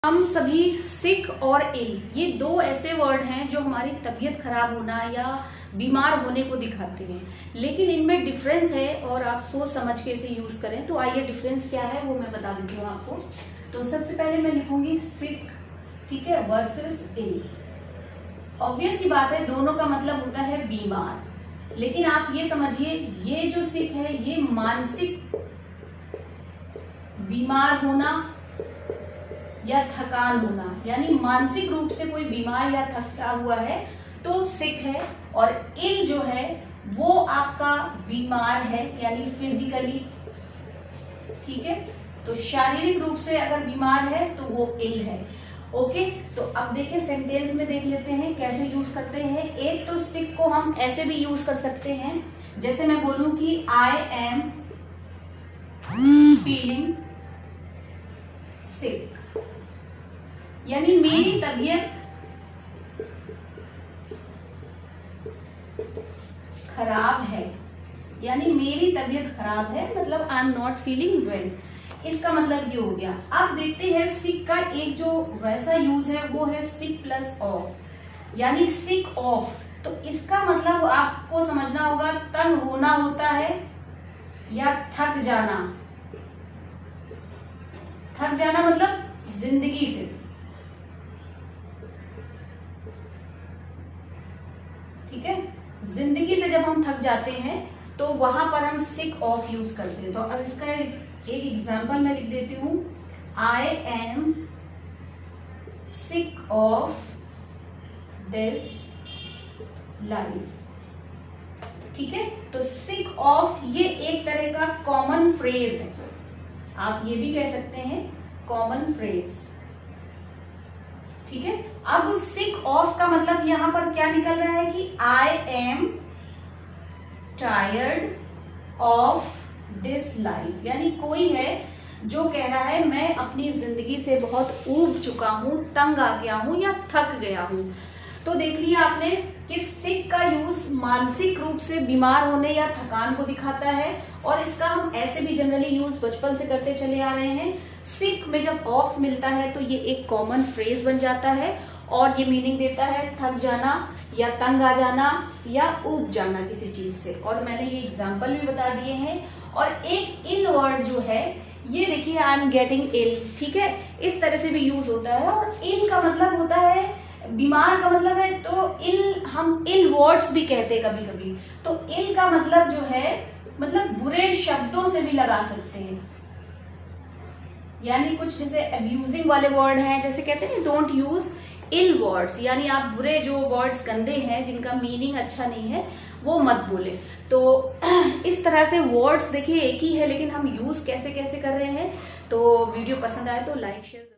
हम सभी सिक और इल ये दो ऐसे वर्ड हैं जो हमारी तबीयत खराब होना या बीमार होने को दिखाते हैं, लेकिन इनमें डिफरेंस है और आप सोच समझ के इसे यूज करें। तो आइए डिफरेंस क्या है वो मैं बता देती हूँ आपको। तो सबसे पहले मैं लिखूंगी सिक, ठीक है, वर्सेस इल। ऑब्वियस सी बात है, दोनों का मतलब होता है बीमार, लेकिन आप ये समझिए ये जो सिक है ये मानसिक बीमार होना या थकान होना, यानी मानसिक रूप से कोई बीमार या थका हुआ है तो सिक है। और इल जो है वो आपका बीमार है यानी फिजिकली, ठीक है। तो शारीरिक रूप से अगर बीमार है तो वो इल है। ओके, तो अब देखिए सेंटेंस में देख लेते हैं कैसे यूज करते हैं। एक तो सिक को हम ऐसे भी यूज कर सकते हैं, जैसे मैं बोलूं कि आई एम फीलिंग सिक, यानी मेरी तबीयत खराब है, यानी मेरी तबीयत खराब है, मतलब I am not feeling well. इसका मतलब ये हो गया। अब देखते हैं सिक का एक जो वैसा यूज है वो है सिक प्लस ऑफ, यानी सिक ऑफ। तो इसका मतलब आपको समझना होगा तंग होना होता है या थक जाना। थक जाना मतलब जिंदगी से, ठीक है। जिंदगी से जब हम थक जाते हैं तो वहां पर हम सिक ऑफ यूज करते हैं। तो अब इसका एक एग्जांपल मैं लिख देती हूं, I am sick of this life, ठीक है। तो सिक ऑफ ये एक तरह का कॉमन फ्रेज है, आप ये भी कह सकते हैं कॉमन फ्रेज, ठीक है। अब सिक ऑफ का मतलब यहां पर क्या निकल रहा है कि I am tired of this life, यानी कोई है जो कह रहा है मैं अपनी जिंदगी से बहुत ऊब चुका हूं, तंग आ गया हूं या थक गया हूं। तो देख लिया आपने कि सिक का यूज मानसिक रूप से बीमार होने या थकान को दिखाता है, और इसका हम ऐसे भी जनरली यूज बचपन से करते चले आ रहे हैं। सिक में जब ऑफ मिलता है तो ये एक कॉमन फ्रेज बन जाता है और ये मीनिंग देता है थक जाना या तंग आ जाना या ऊब जाना किसी चीज से। और मैंने ये एग्जाम्पल भी बता दिए हैं। और एक इल वर्ड जो है ये देखिए, आई एम गेटिंग इल, ठीक है, इस तरह से भी यूज होता है। और इल का मतलब होता है बीमार का मतलब है, तो इल हम इल वर्ड्स भी कहते हैं कभी कभी। तो इल का मतलब जो है मतलब बुरे शब्दों से भी लगा सकते हैं, यानी कुछ जैसे अब्यूजिंग वाले वर्ड हैं, जैसे कहते हैं डोंट यूज इल वर्ड्स, यानी आप बुरे जो वर्ड्स गंदे हैं जिनका मीनिंग अच्छा नहीं है वो मत बोले। तो इस तरह से वर्ड्स देखिए एक ही है, लेकिन हम यूज कैसे कैसे कर रहे हैं। तो वीडियो पसंद आए तो लाइक शेयर